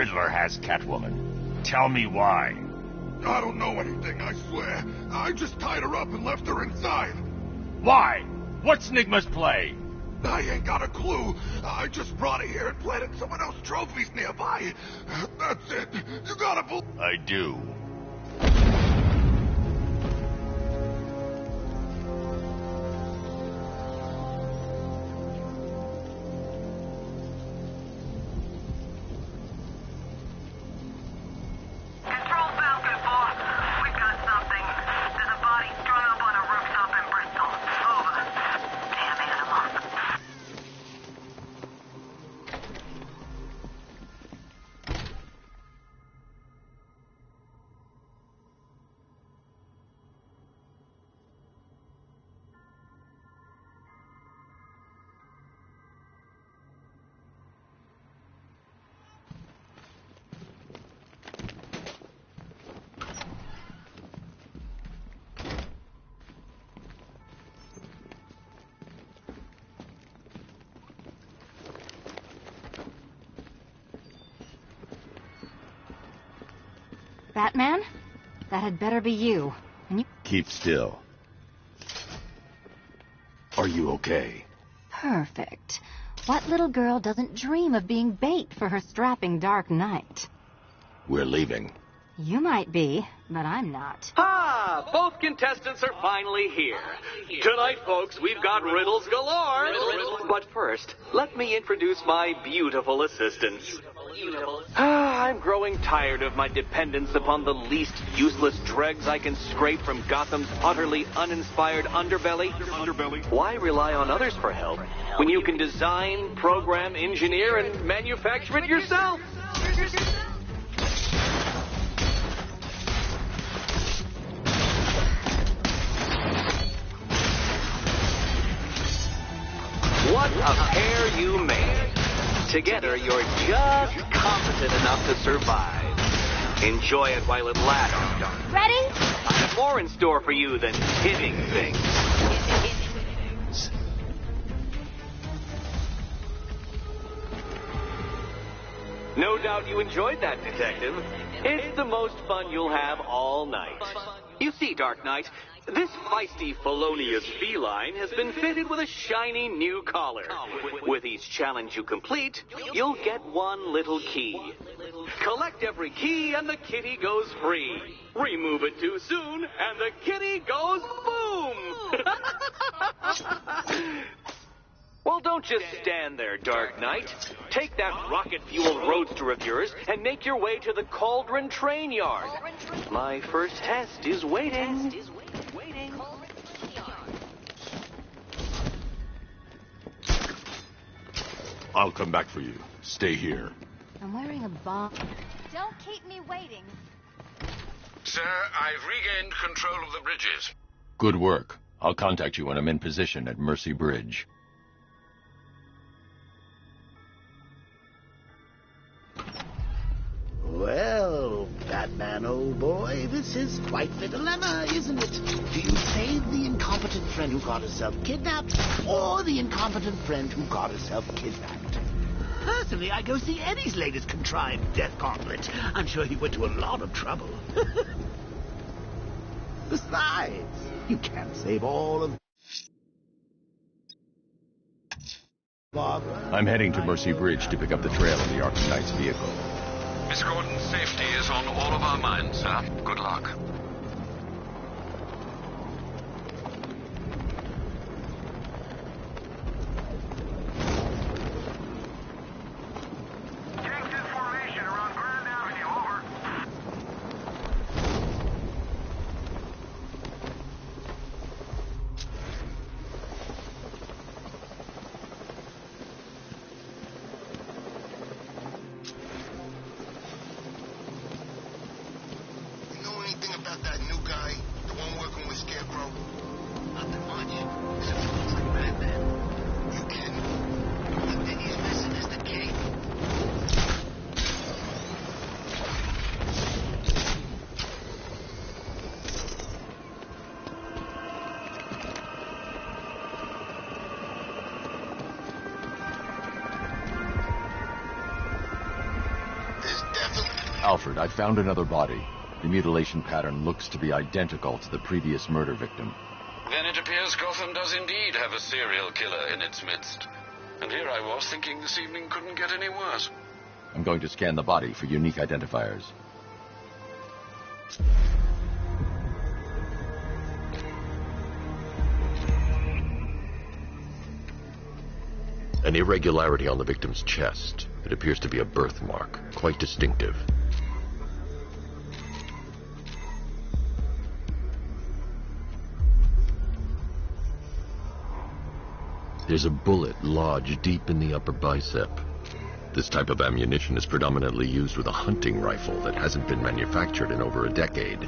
Riddler has Catwoman. Tell me why. I don't know anything, I swear. I just tied her up and left her inside. Why? What's Nigma's play? I ain't got a clue. I just brought her here and planted someone else's trophies nearby. That's it. You gotta believe. I do. Batman? That had better be you. And you... Keep still. Are you okay? Perfect. What little girl doesn't dream of being bait for her strapping Dark Knight? We're leaving. You might be, but I'm not. Ah, both contestants are finally here. Tonight, folks, we've got riddles galore. But first, let me introduce my beautiful assistants. I'm growing tired of my dependence upon the least useless dregs I can scrape from Gotham's utterly uninspired underbelly. Why rely on others for help when you can design, program, engineer, and manufacture it yourself? What a pair you made. Together, you're just competent enough to survive. Enjoy it while it lasts. Ready? I have more in store for you than hitting things. No doubt you enjoyed that, Detective. It's the most fun you'll have all night. You see, Dark Knight, this feisty, felonious feline has been fitted with a shiny new collar. With each challenge you complete, you'll get one little key. Collect every key and the kitty goes free. Remove it too soon and the kitty goes boom! Well, don't just stand there, Dark Knight. Take that rocket-fueled roadster of yours and make your way to the Cauldron Train Yard. My first test is waiting. I'll come back for you. Stay here. I'm wearing a bomb. Don't keep me waiting. Sir, I've regained control of the bridges. Good work. I'll contact you when I'm in position at Mercy Bridge. Well, Batman, old boy, this is quite the dilemma, isn't it? Do you save the incompetent friend who got herself kidnapped, or the incompetent friend who got herself kidnapped? Personally, I go see Eddie's latest contrived death gauntlet. I'm sure he went to a lot of trouble. Besides, you can't save all of... Barbara? I'm heading to Mercy Bridge to pick up the trail of the Arkham Knight's vehicle. Miss Gordon's safety is on all of our minds, sir. Good luck. About that Alfred, I found another body. The mutilation pattern looks to be identical to the previous murder victim. Then it appears Gotham does indeed have a serial killer in its midst. And here I was thinking this evening couldn't get any worse. I'm going to scan the body for unique identifiers. An irregularity on the victim's chest. It appears to be a birthmark, quite distinctive. There's a bullet lodged deep in the upper bicep. This type of ammunition is predominantly used with a hunting rifle that hasn't been manufactured in over a decade.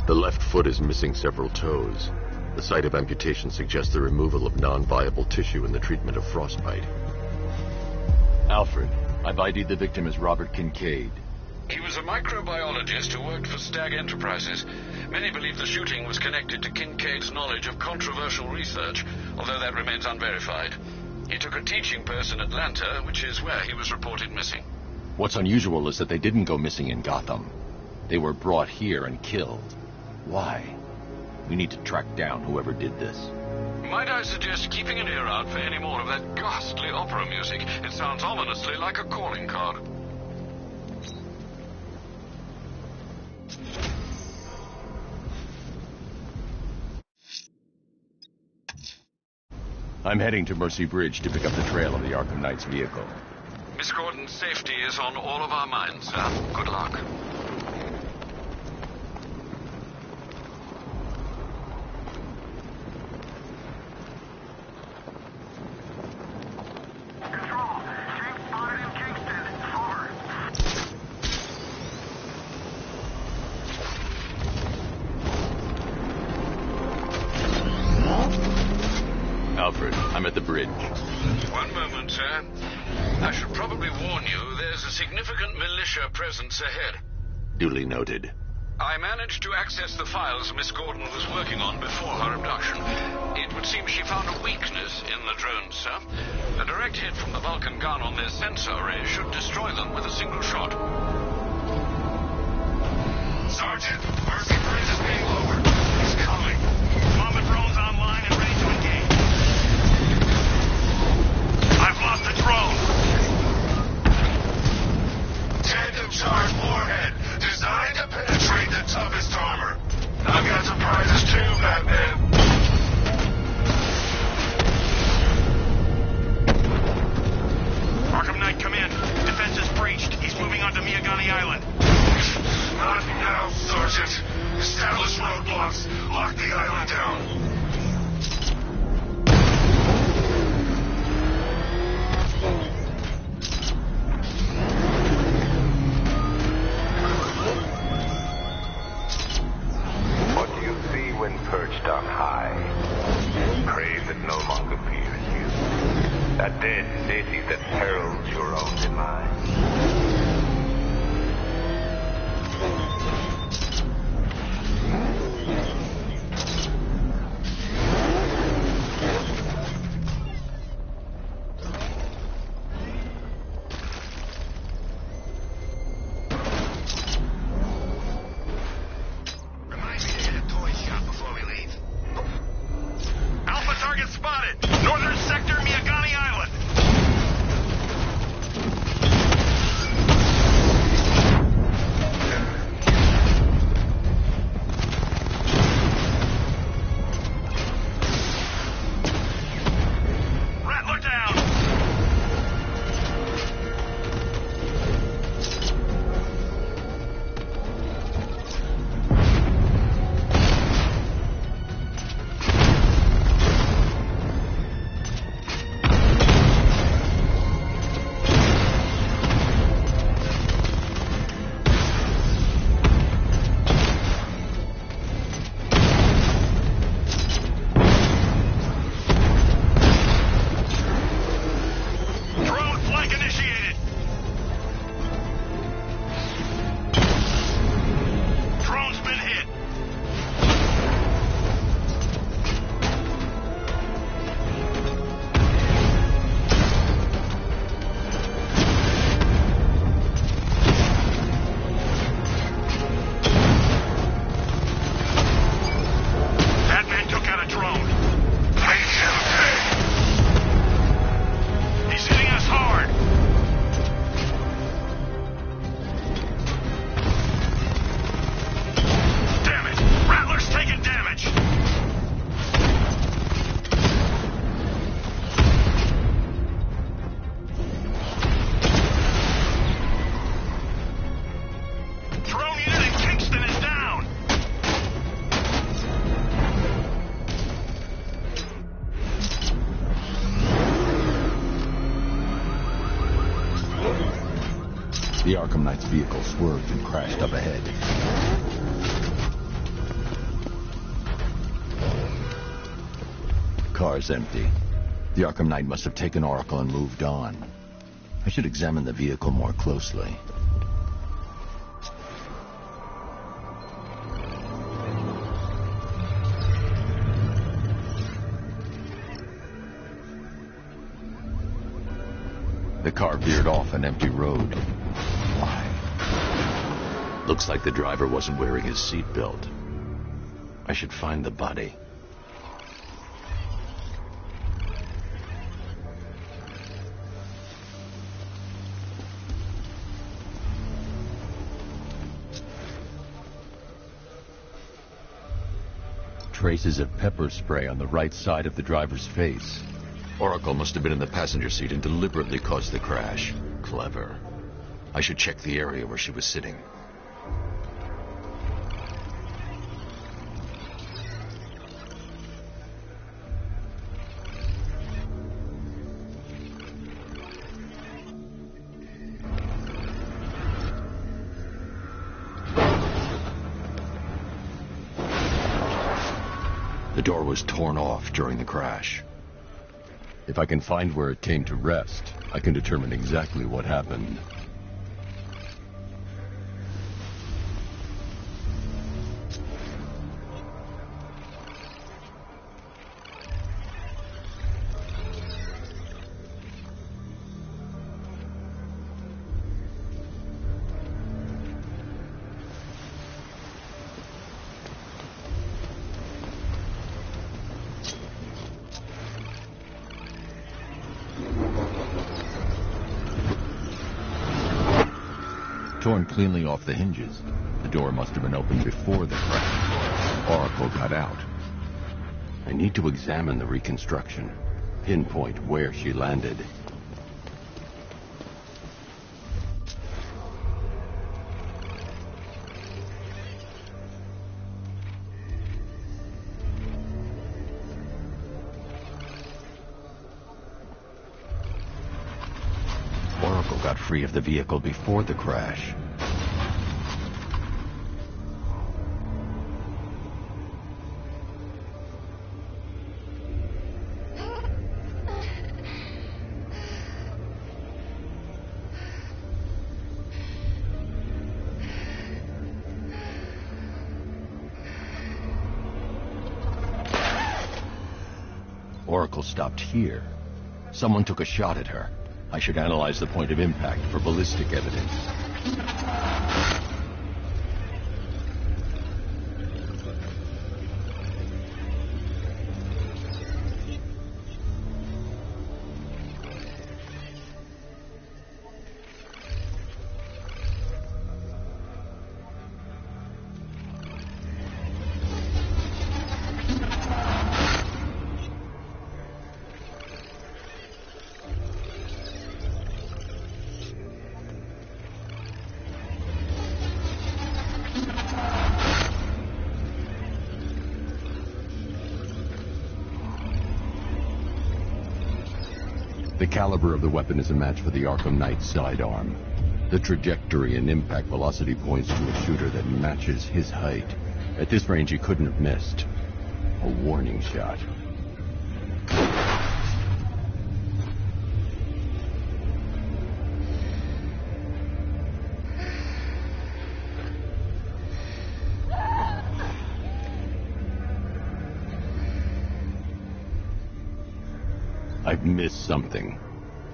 The left foot is missing several toes. The site of amputation suggests the removal of non-viable tissue in the treatment of frostbite. Alfred, I've ID'd the victim as Robert Kincaid. He was a microbiologist who worked for Stag Enterprises. Many believe the shooting was connected to Kincaid's knowledge of controversial research, although that remains unverified. He took a teaching post in Atlanta, which is where he was reported missing. What's unusual is that they didn't go missing in Gotham. They were brought here and killed. Why? We need to track down whoever did this. Might I suggest keeping an ear out for any more of that ghastly opera music? It sounds ominously like a calling card. I'm heading to Mercy Bridge to pick up the trail of the Arkham Knight's vehicle. Miss Gordon's safety is on all of our minds, sir. Good luck. Alfred, I'm at the bridge. One moment, sir. I should probably warn you, there's a significant militia presence ahead. Duly noted. I managed to access the files Miss Gordon was working on before her abduction. It would seem she found a weakness in the drones, sir. A direct hit from the Vulcan gun on their sensor array should destroy them with a single shot. Sergeant, Mercy Bridge is being lowered. He's coming. Bomber drones online and ready to engage. I've lost the drone. Tandem charge warhead, designed to penetrate the toughest armor. I've got surprises too, Batman. Arkham Knight, come in. Defense is breached. He's moving onto Miyagani Island. Not now, Sergeant. Establish roadblocks. Lock the island down. What do you see when perched on high? Praise that no longer fears you. A dead city that heralds your own demise. Remind me to hit a toy shop before we leave. Alpha target spotted. Northern sector, Miyagani Island. The Arkham Knight's vehicle swerved and crashed up ahead. The car's empty. The Arkham Knight must have taken Oracle and moved on. I should examine the vehicle more closely. The car veered off an empty road. Why? Looks like the driver wasn't wearing his seatbelt. I should find the body. Traces of pepper spray on the right side of the driver's face. Oracle must have been in the passenger seat and deliberately caused the crash. Clever. I should check the area where she was sitting. The door was torn off during the crash. If I can find where it came to rest, I can determine exactly what happened. Torn cleanly off the hinges. The door must have been opened before the crash. Oracle got out. I need to examine the reconstruction, pinpoint where she landed. Oracle got free of the vehicle before the crash. Oracle stopped here. Someone took a shot at her. I should analyze the point of impact for ballistic evidence. The caliber of the weapon is a match for the Arkham Knight's sidearm. The trajectory and impact velocity points to a shooter that matches his height. At this range, he couldn't have missed. A warning shot. I've missed something.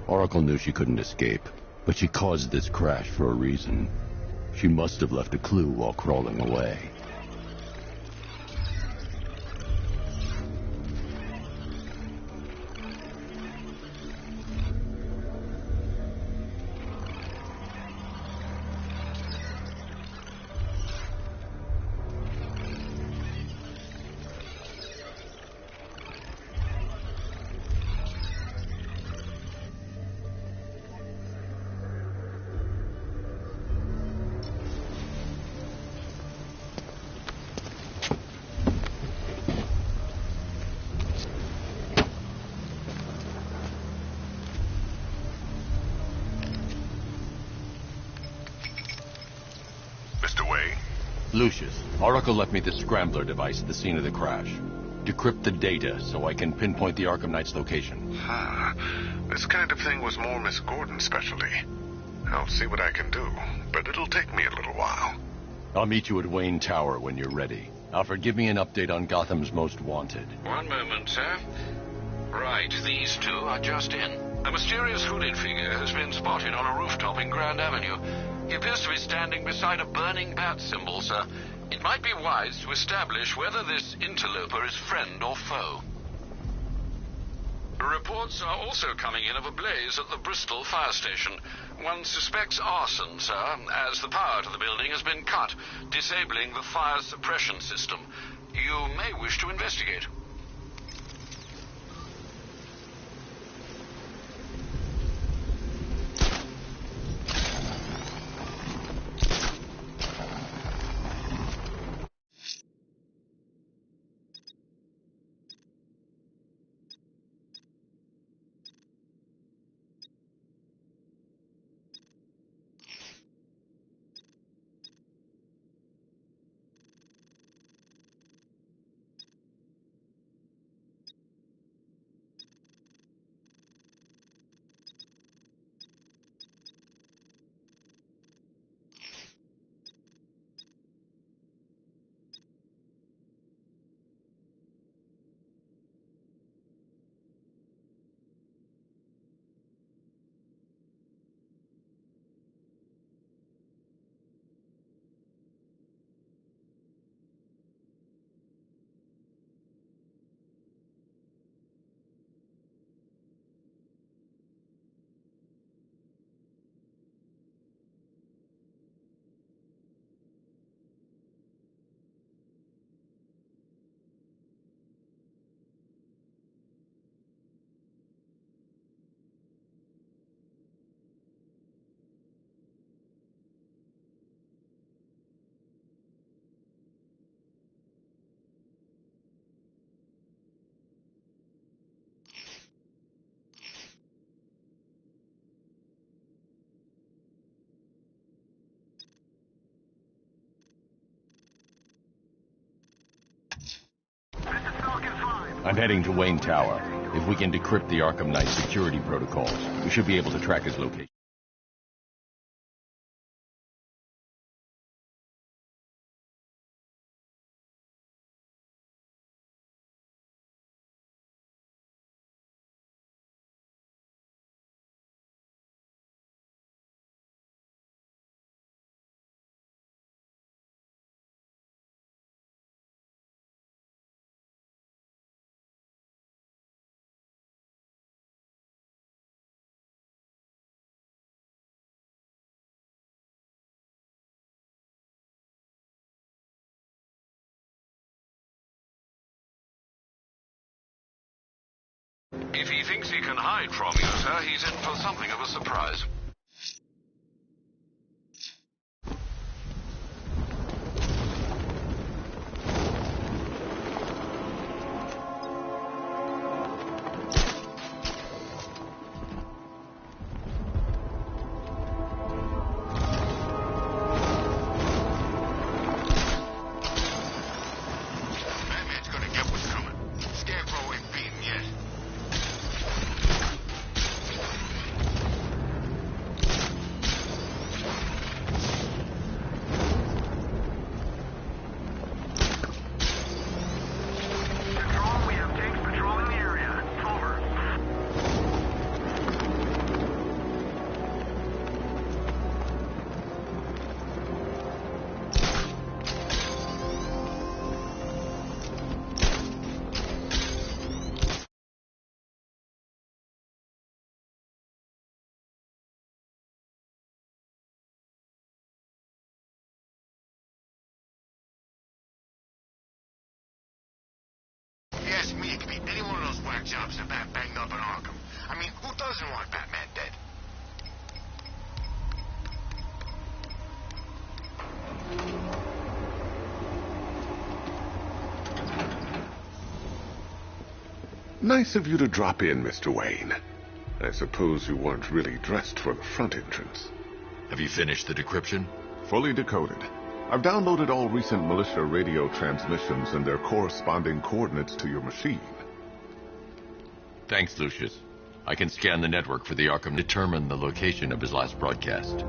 Oracle knew she couldn't escape, but she caused this crash for a reason. She must have left a clue while crawling away. Lucius, Oracle left me the Scrambler device at the scene of the crash. Decrypt the data so I can pinpoint the Arkham Knight's location. This kind of thing was more Miss Gordon's specialty. I'll see what I can do, but it'll take me a little while. I'll meet you at Wayne Tower when you're ready. Alfred, give me an update on Gotham's Most Wanted. One moment, sir. Right, these two are just in. A mysterious hooded figure has been spotted on a rooftop in Grand Avenue. He appears to be standing beside a burning bat symbol, sir. It might be wise to establish whether this interloper is friend or foe. Reports are also coming in of a blaze at the Bristol fire station. One suspects arson, sir, as the power to the building has been cut, disabling the fire suppression system. You may wish to investigate. I'm heading to Wayne Tower. If we can decrypt the Arkham Knight security protocols, we should be able to track his location. If he thinks he can hide from you, sir, he's in for something of a surprise. Batman's gonna get what's coming. Scarecrow ain't beaten yet. Control, we have tanks patrolling the area. Over. If you ask me, it could be any one of those whack jobs that Bat banged up in Arkham. I mean, who doesn't want Batman dead? Nice of you to drop in, Mr. Wayne. I suppose you weren't really dressed for the front entrance. Have you finished the decryption? Fully decoded. I've downloaded all recent militia radio transmissions and their corresponding coordinates to your machine. Thanks, Lucius. I can scan the network for the Arkham, determine the location of his last broadcast.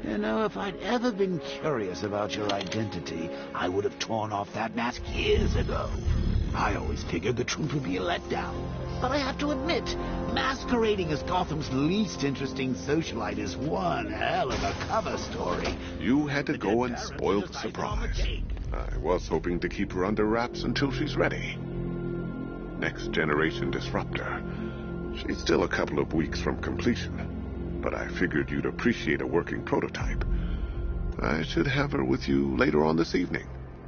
You know, if I'd ever been curious about your identity, I would have torn off that mask years ago. I always figured the truth would be a letdown. But I have to admit, masquerading as Gotham's least interesting socialite is one hell of a cover story. You had to go and spoil the surprise. I was hoping to keep her under wraps until she's ready. Next generation disruptor. She's still a couple of weeks from completion, but I figured you'd appreciate a working prototype. I should have her with you later on this evening.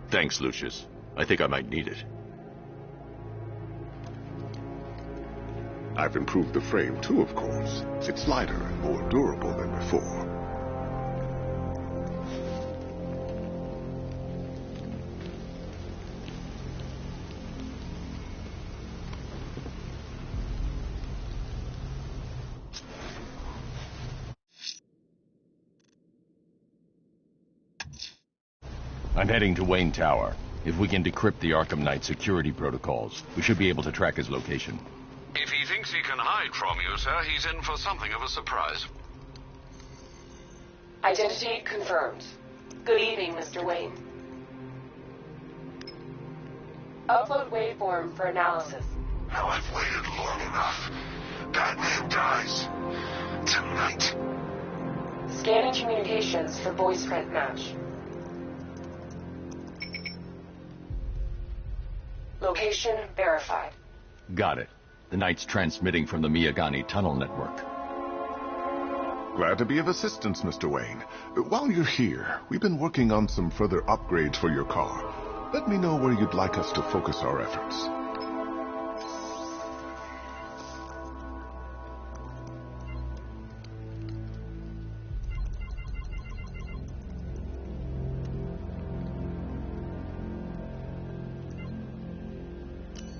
Thanks, Lucius. I think I might need it. I've improved the frame too, of course. It's lighter and more durable than before. I'm heading to Wayne Tower. If we can decrypt the Arkham Knight security protocols, we should be able to track his location. If he thinks he can hide from you, sir, he's in for something of a surprise. Identity confirmed. Good evening, Mr. Wayne. Upload waveform for analysis. Now I've waited long enough. Batman dies. Tonight. Scanning communications for voice print match. Location verified. Got it. The Knight's transmitting from the Miyagani tunnel network. Glad to be of assistance, Mr. Wayne. While you're here, we've been working on some further upgrades for your car. Let me know where you'd like us to focus our efforts.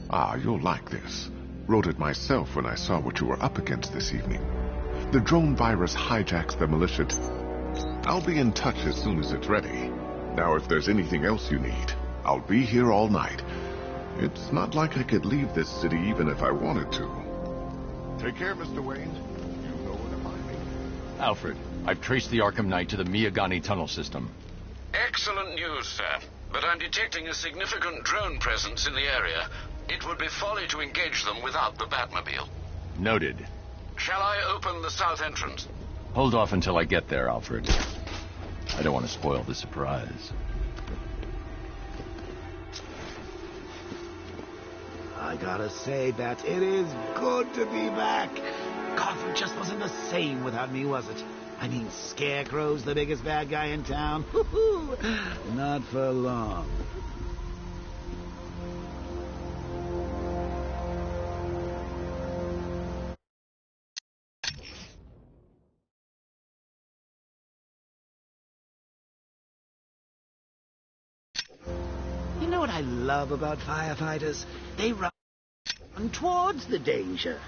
Ah, you'll like this. Wrote it myself when I saw what you were up against this evening. The drone virus hijacks the militia. I'll be in touch as soon as it's ready. Now, if there's anything else you need, I'll be here all night. It's not like I could leave this city even if I wanted to. Take care, Mr. Wayne. You know where to find me. Alfred, I've traced the Arkham Knight to the Miyagani tunnel system. Excellent news, sir. But I'm detecting a significant drone presence in the area. It would be folly to engage them without the Batmobile. Noted. Shall I open the south entrance? Hold off until I get there, Alfred. I don't want to spoil the surprise. I gotta say, Bat, it is good to be back. Gotham just wasn't the same without me, was it? I mean, Scarecrow's the biggest bad guy in town. Not for long. You know what I love about firefighters? They run towards the danger.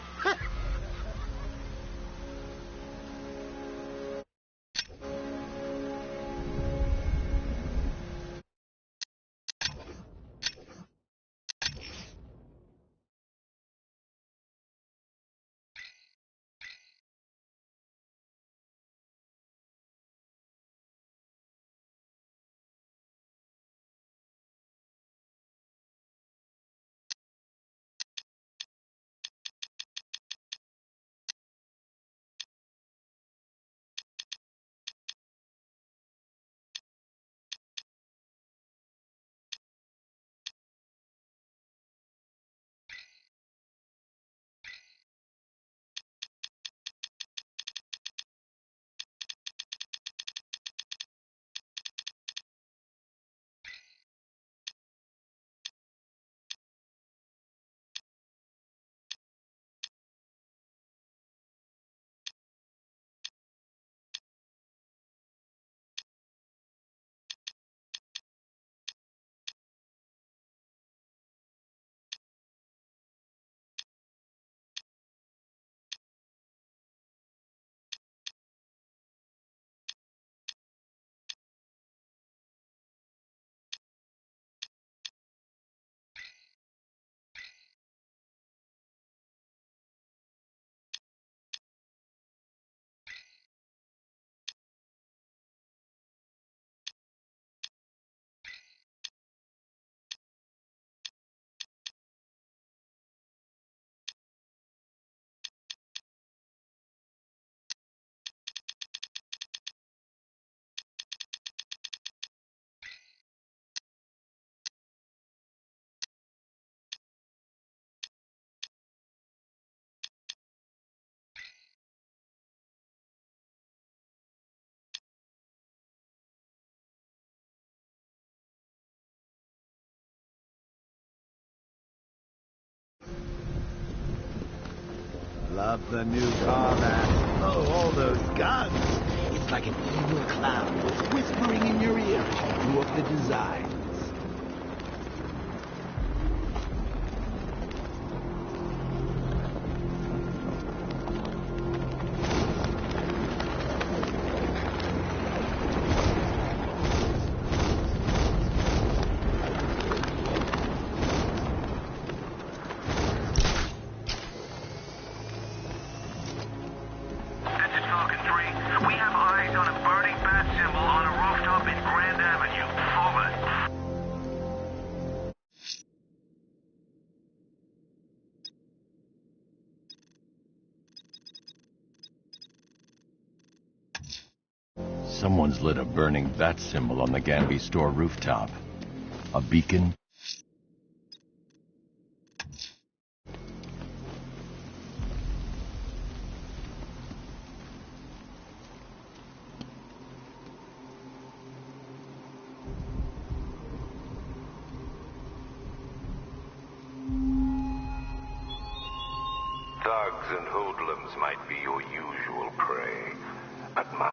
Love the new car, man. Oh, all those guns. It's like an evil clown whispering in your ear as you do up the designs. Someone's lit a burning bat symbol on the Gamby store rooftop. A beacon? Thugs and hoodlums might be your usual prey, but my